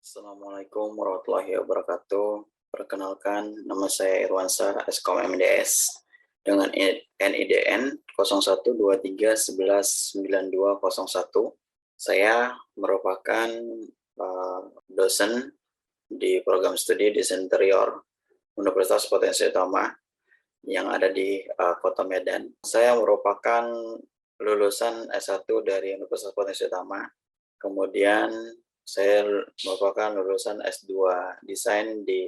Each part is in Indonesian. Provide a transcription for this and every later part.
Assalamualaikum warahmatullahi wabarakatuh. Perkenalkan, nama saya Irwansyah, Eskom MDS dengan NIDN 0123119201. Saya merupakan dosen di program studi Desain Interior Universitas Potensi Utama yang ada di Kota Medan. Saya merupakan lulusan S1 dari Universitas Potensi Utama. Kemudian saya merupakan lulusan S2 Desain di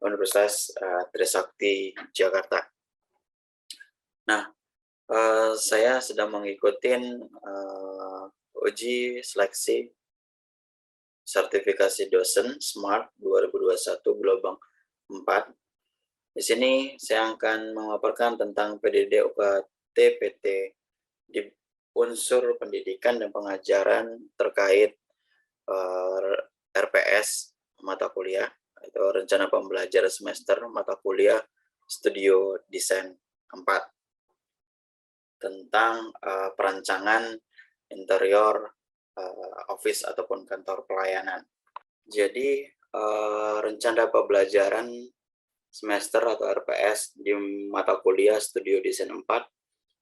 Universitas Trisakti Jakarta. Nah, saya sedang mengikuti uji seleksi sertifikasi dosen SMART 2021 gelombang 4. Di sini saya akan memaparkan tentang PDD UKT PT di unsur pendidikan dan pengajaran terkait RPS mata kuliah atau rencana pembelajaran semester mata kuliah Studio Desain 4 tentang perancangan interior office ataupun kantor pelayanan. Jadi rencana pembelajaran semester atau RPS di mata kuliah Studio Desain 4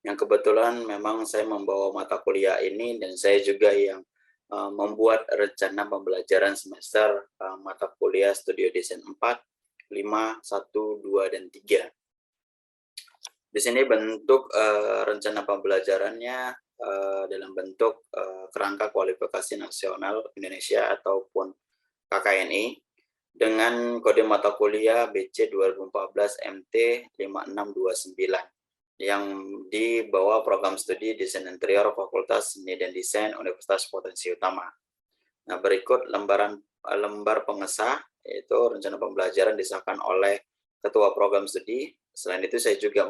yang kebetulan memang saya membawa mata kuliah ini dan saya juga yang membuat rencana pembelajaran semester mata kuliah Studio Desain 4, 5, 1, 2, dan 3. Di sini bentuk rencana pembelajarannya dalam bentuk kerangka kualifikasi nasional Indonesia ataupun KKNI dengan kode mata kuliah BC 2014 MT 5629 yang di bawah program studi Desain Interior Fakultas Seni dan Desain Universitas Potensi Utama. Nah, berikut lembar pengesah, yaitu rencana pembelajaran disahkan oleh Ketua Program Studi. Selain itu, saya juga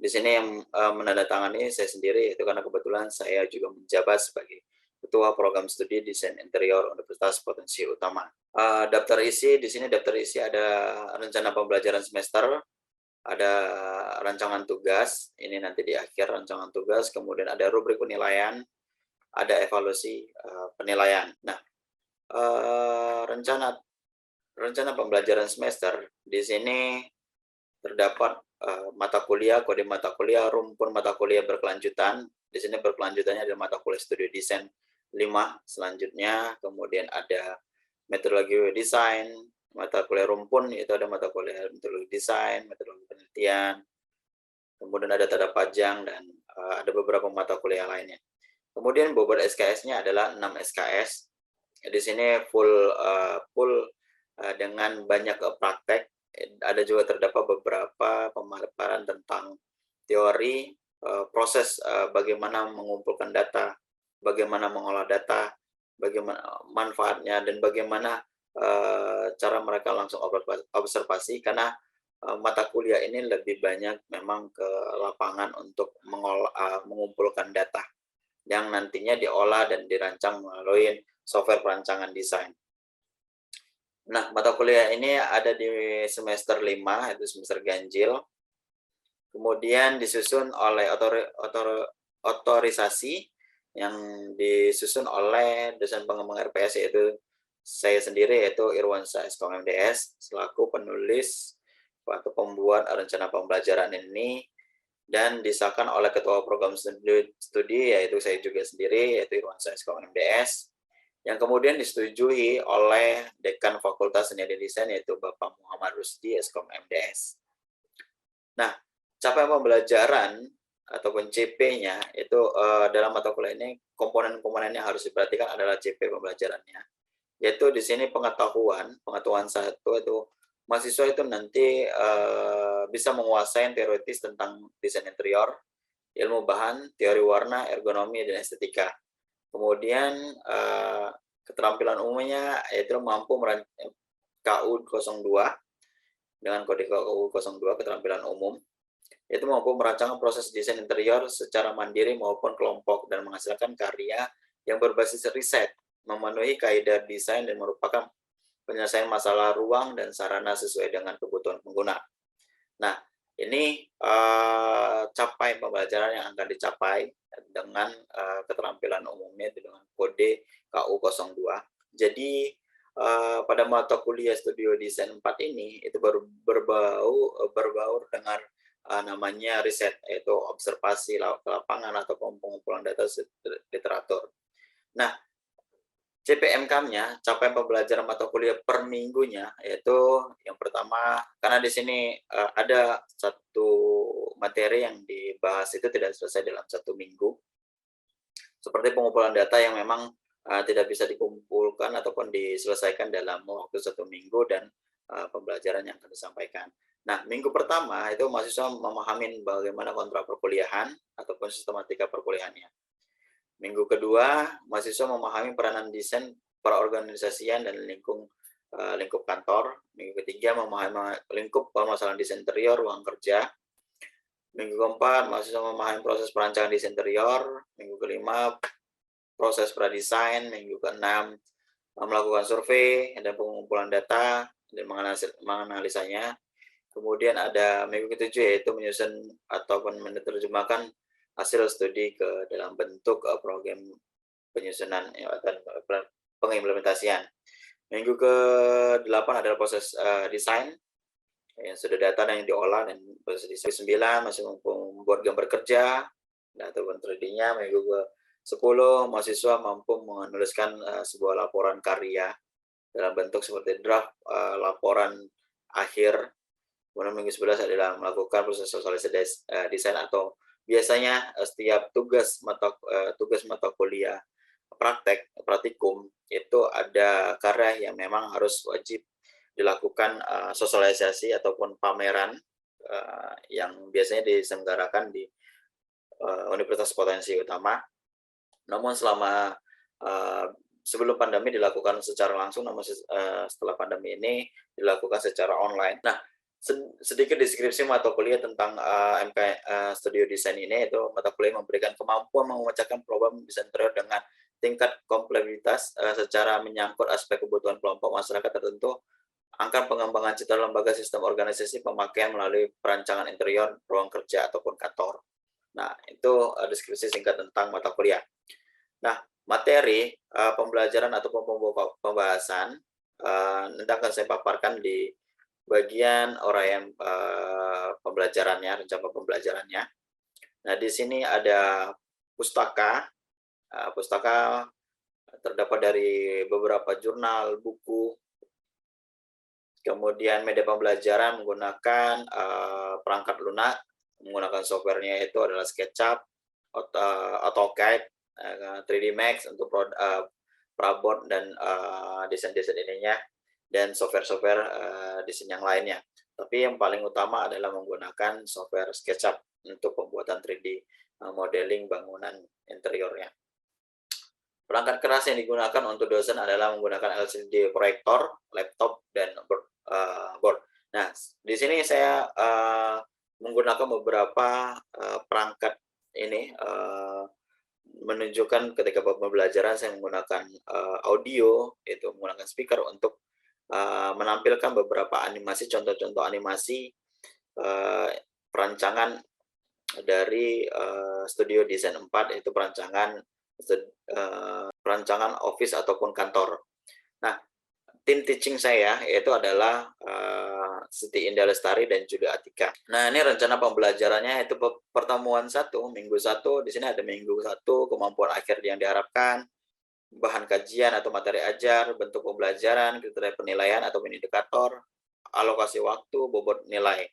di sini yang menandatangani saya sendiri, itu karena kebetulan saya juga menjabat sebagai Ketua Program Studi Desain Interior Universitas Potensi Utama. Daftar isi, di sini daftar isi ada rencana pembelajaran semester, ada rancangan tugas, ini nanti di akhir rancangan tugas, kemudian ada rubrik penilaian, ada evaluasi penilaian. Nah, rencana pembelajaran semester di sini terdapat mata kuliah, kode mata kuliah, rumpun mata kuliah berkelanjutan. Di sini berkelanjutannya adalah mata kuliah Studio Desain 5, selanjutnya kemudian ada metodologi desain, mata kuliah rumpun, itu ada mata kuliah metodologi desain, metodologi penelitian, kemudian ada tanda pajang, dan ada beberapa mata kuliah lainnya. Kemudian bobot SKS-nya adalah 6 SKS. Di sini full dengan banyak praktek. Ada juga terdapat beberapa pemaparan tentang teori, proses bagaimana mengumpulkan data, bagaimana mengolah data, bagaimana manfaatnya, dan bagaimana cara mereka langsung observasi, karena mata kuliah ini lebih banyak memang ke lapangan untuk mengumpulkan data yang nantinya diolah dan dirancang melalui software perancangan desain. Nah, mata kuliah ini ada di semester 5, itu semester ganjil. Kemudian disusun oleh otorisasi yang disusun oleh dosen pengembang RPS, yaitu saya sendiri, yaitu Irwansyah Eskom MDS, selaku penulis atau pembuat rencana pembelajaran ini, dan disahkan oleh Ketua Program Studi, yaitu saya juga sendiri, yaitu Irwansyah Eskom MDS, yang kemudian disetujui oleh Dekan Fakultas Seni dan Desain, yaitu Bapak Muhammad Rusdi, Eskom MDS. Nah, capaian pembelajaran ataupun CP-nya itu dalam mata kuliah ini komponen-komponen yang harus diperhatikan adalah CP pembelajarannya, yaitu di sini pengetahuan satu itu mahasiswa itu nanti bisa menguasai teoritis tentang desain interior, ilmu bahan, teori warna, ergonomi, dan estetika. Kemudian keterampilan umumnya yaitu mampu KU 02 dengan kode KU 02 keterampilan umum, yaitu mampu merancang proses desain interior secara mandiri maupun kelompok dan menghasilkan karya yang berbasis riset, memenuhi kaidah desain dan merupakan penyelesaian masalah ruang dan sarana sesuai dengan kebutuhan pengguna. Nah, Ini capaian pembelajaran yang akan dicapai dengan keterampilan umumnya dengan kode KU02. Jadi pada mata kuliah Studio Desain 4 ini itu berbaur dengan namanya riset, yaitu observasi lapangan atau pengumpulan data literatur. Nah, CPMK-nya, capaian pembelajaran mata kuliah per minggunya, yaitu yang pertama, karena di sini ada satu materi yang dibahas itu tidak selesai dalam 1 minggu, seperti pengumpulan data yang memang tidak bisa dikumpulkan ataupun diselesaikan dalam waktu 1 minggu dan pembelajaran yang akan disampaikan. Nah, minggu pertama itu mahasiswa memahami bagaimana kontrak perkuliahan ataupun sistematika perkuliahannya. Minggu kedua, mahasiswa memahami peranan desain perorganisasian dan lingkup kantor. Minggu ketiga, memahami lingkup permasalahan desain interior ruang kerja. Minggu keempat, mahasiswa memahami proses perancangan desain interior. Minggu kelima, proses pradesain. Minggu keenam, melakukan survei dan pengumpulan data dan menganalisanya. Kemudian ada minggu ketujuh, yaitu menyusun ataupun menerjemahkan hasil studi ke dalam bentuk program penyusunan dan pengimplementasian. Minggu ke-8 adalah proses desain, yang sudah data yang diolah dan proses desain. 9 masih membuat gambar kerja ataupun 3D-nya. Minggu ke-10 mahasiswa mampu menuliskan sebuah laporan karya dalam bentuk seperti draft laporan akhir. Kemudian minggu 11 adalah melakukan proses sosialisasi desain atau biasanya setiap tugas mata kuliah praktikum itu ada karya yang memang harus wajib dilakukan sosialisasi ataupun pameran yang biasanya diselenggarakan di Universitas Potensi Utama. Namun selama sebelum pandemi dilakukan secara langsung, namun setelah pandemi ini dilakukan secara online. Nah, sedikit deskripsi mata kuliah tentang Studio Desain ini, itu mata kuliah memberikan kemampuan memecahkan problem desain interior dengan tingkat kompleksitas secara menyangkut aspek kebutuhan kelompok masyarakat tertentu, angka pengembangan citra lembaga sistem organisasi pemakaian melalui perancangan interior ruang kerja ataupun kantor. Nah, itu deskripsi singkat tentang mata kuliah. Nah, materi pembelajaran ataupun pembahasan nanti akan saya paparkan di bagian uraian pembelajarannya, rencana pembelajarannya. Nah, di sini ada pustaka. Pustaka terdapat dari beberapa jurnal, buku. Kemudian media pembelajaran menggunakan perangkat lunak, menggunakan softwarenya itu adalah SketchUp, AutoCAD, 3D Max untuk Prabot dan desain-desain ininya, dan software-software desain yang lainnya. Tapi yang paling utama adalah menggunakan software SketchUp untuk pembuatan 3D modeling bangunan interiornya. Perangkat keras yang digunakan untuk dosen adalah menggunakan LCD proyektor, laptop, dan board. Nah, di sini saya menggunakan beberapa perangkat ini menunjukkan ketika pembelajaran saya menggunakan audio, yaitu menggunakan speaker untuk menampilkan beberapa animasi, contoh-contoh animasi perancangan dari Studio Desain 4, yaitu perancangan office ataupun kantor. Nah, tim teaching saya yaitu adalah Siti Indah Lestari dan juga Atika. Nah, ini rencana pembelajarannya itu pertemuan 1, minggu 1, di sini ada minggu 1, kemampuan akhir yang diharapkan, bahan kajian atau materi ajar, bentuk pembelajaran, kriteria penilaian atau indikator, alokasi waktu, bobot nilai.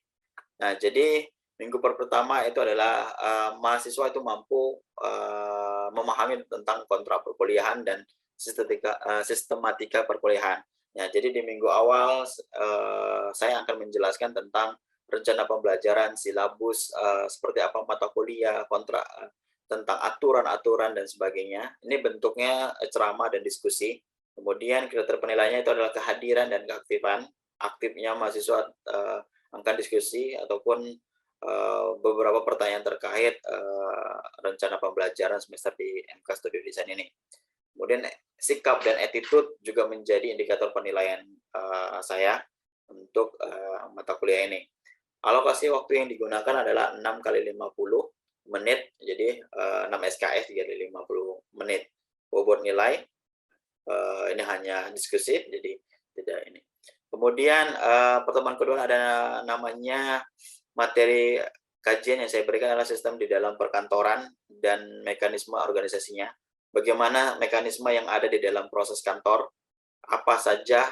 Nah, jadi minggu pertama itu adalah mahasiswa itu mampu memahami tentang kontrak perkuliahan dan sistematika perkuliahan. Ya, jadi di minggu awal saya akan menjelaskan tentang rencana pembelajaran, silabus, seperti apa mata kuliah, kontrak, tentang aturan-aturan dan sebagainya. Ini bentuknya ceramah dan diskusi. Kemudian kriteria penilaiannya itu adalah kehadiran dan keaktifan. Aktifnya mahasiswa akan diskusi ataupun beberapa pertanyaan terkait rencana pembelajaran semester di MK Studio Desain ini. Kemudian sikap dan attitude juga menjadi indikator penilaian saya untuk mata kuliah ini. Alokasi waktu yang digunakan adalah 6 kali 50 menit, jadi 6 SKS dikali 50 menit. Bobot nilai, ini hanya diskusi, jadi tidak ini. Kemudian pertemuan kedua ada namanya materi kajian yang saya berikan adalah sistem di dalam perkantoran dan mekanisme organisasinya. Bagaimana mekanisme yang ada di dalam proses kantor, apa saja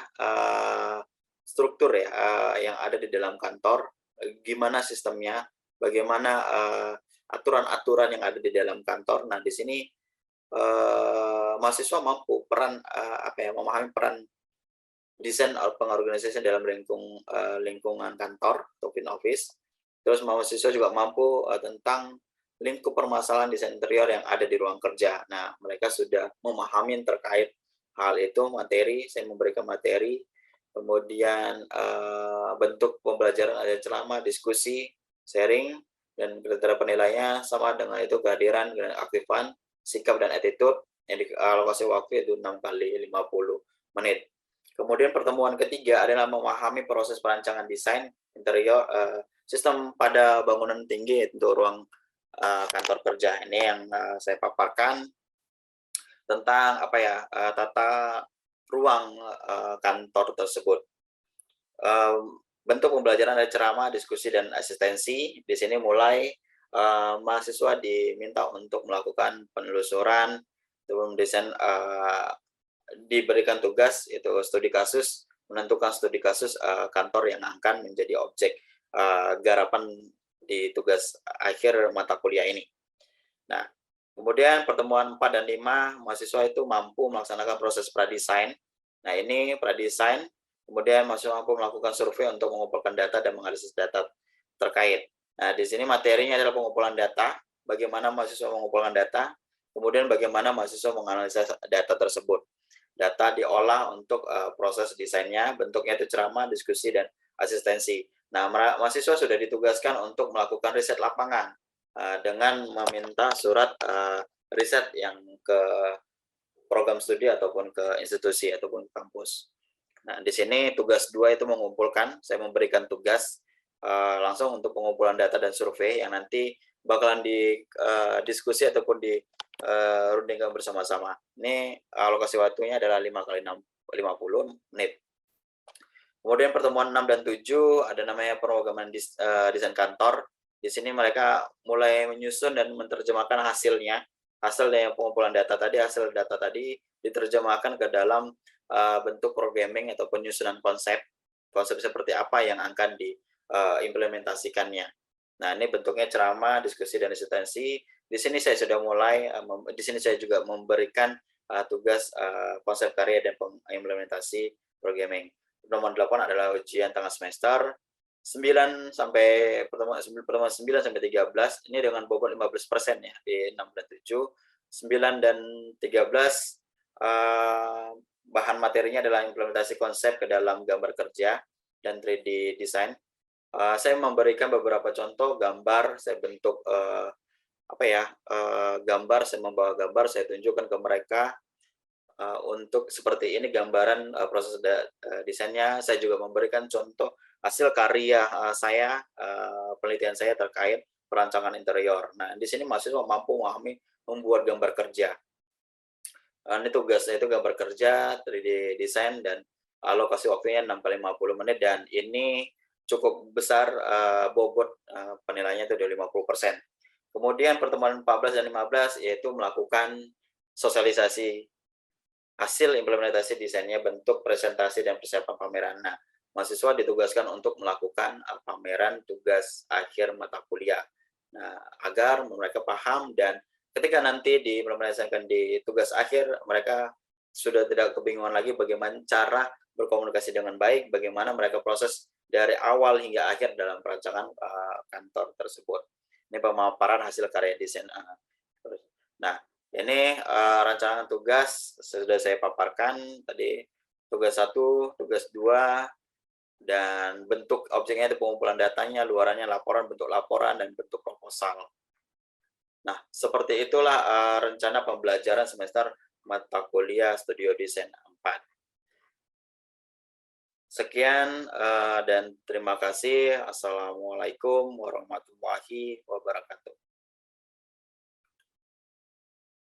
struktur ya yang ada di dalam kantor, gimana sistemnya, bagaimana aturan-aturan yang ada di dalam kantor. Nah, di sini mahasiswa mampu memahami peran desain pengorganisasian dalam lingkungan kantor atau office. Terus mahasiswa juga mampu tentang lingkup permasalahan desain interior yang ada di ruang kerja. Nah, mereka sudah memahami terkait hal itu, materi, saya memberikan materi, kemudian bentuk pembelajaran ada ceramah, diskusi, sharing, dan kriteria penilaiannya sama dengan itu kehadiran, aktifan, sikap, dan attitude yang dialokasi waktu itu 6 kali 50 menit. Kemudian pertemuan ketiga adalah memahami proses perancangan desain interior sistem pada bangunan tinggi untuk ruang kantor kerja. Ini yang saya paparkan tentang tata ruang kantor tersebut. Bentuk pembelajaran ada ceramah, diskusi, dan asistensi. Di sini mulai mahasiswa diminta untuk melakukan penelusuran, mendesain diberikan tugas itu studi kasus, menentukan studi kasus kantor yang akan menjadi objek garapan di tugas akhir mata kuliah ini. Nah, kemudian pertemuan 4 dan 5 mahasiswa itu mampu melaksanakan proses pradesain. Nah, ini pradesain, kemudian mahasiswa mampu melakukan survei untuk mengumpulkan data dan menganalisis data terkait. Nah, di sini materinya adalah pengumpulan data, bagaimana mahasiswa mengumpulkan data, kemudian bagaimana mahasiswa menganalisis data tersebut. Data diolah untuk proses desainnya, bentuknya itu ceramah, diskusi, dan asistensi. Nah, mahasiswa sudah ditugaskan untuk melakukan riset lapangan dengan meminta surat riset yang ke program studi ataupun ke institusi ataupun kampus. Nah, di sini tugas 2 itu mengumpulkan, saya memberikan tugas langsung untuk pengumpulan data dan survei yang nanti bakalan diskusi ataupun rundingkan bersama-sama. Ini alokasi waktunya adalah 5 kali 50 menit. Kemudian pertemuan 6 dan 7 ada namanya pemrograman desain kantor. Di sini mereka mulai menyusun dan menerjemahkan hasilnya. Hasil dari pengumpulan data tadi, hasil data tadi diterjemahkan ke dalam bentuk programming atau penyusunan konsep. Konsep seperti apa yang akan diimplementasikannya. Nah, ini bentuknya ceramah, diskusi, dan asistensi. Di sini saya sudah mulai, di sini saya juga memberikan tugas konsep karya dan implementasi programming. Nomor 8 adalah ujian tengah semester. 9 sampai pertemuan 9 sampai 13 ini dengan bobot 15% ya di 6 dan 7. 9 dan 13 bahan materinya adalah implementasi konsep ke dalam gambar kerja dan 3D design. Saya memberikan beberapa contoh gambar, saya bentuk gambar, saya membawa gambar, saya tunjukkan ke mereka untuk seperti ini gambaran proses desainnya. Saya juga memberikan contoh hasil karya saya, penelitian saya terkait perancangan interior. Nah, di sini mahasiswa mampu memahami membuat gambar kerja. Ini tugasnya itu gambar kerja, 3D desain, dan alokasi waktunya 6 kali 50 menit, dan ini cukup besar bobot penilaiannya itu di 50%. Kemudian pertemuan 14 dan 15 yaitu melakukan sosialisasi hasil implementasi desainnya, bentuk presentasi, dan persiapan pameran. Nah, mahasiswa ditugaskan untuk melakukan pameran tugas akhir mata kuliah. Nah, agar mereka paham dan ketika nanti diimplementasikan di tugas akhir, mereka sudah tidak kebingungan lagi bagaimana cara berkomunikasi dengan baik, bagaimana mereka proses dari awal hingga akhir dalam perancangan kantor tersebut. Ini pemaparan hasil karya desain. Nah, ini rancangan tugas sudah saya paparkan tadi, tugas 1, tugas 2, dan bentuk objeknya itu pengumpulan datanya, luarannya laporan, bentuk laporan, dan bentuk proposal. Nah, seperti itulah rencana pembelajaran semester mata kuliah Studio Desain 4. Sekian dan terima kasih. Assalamualaikum warahmatullahi wabarakatuh.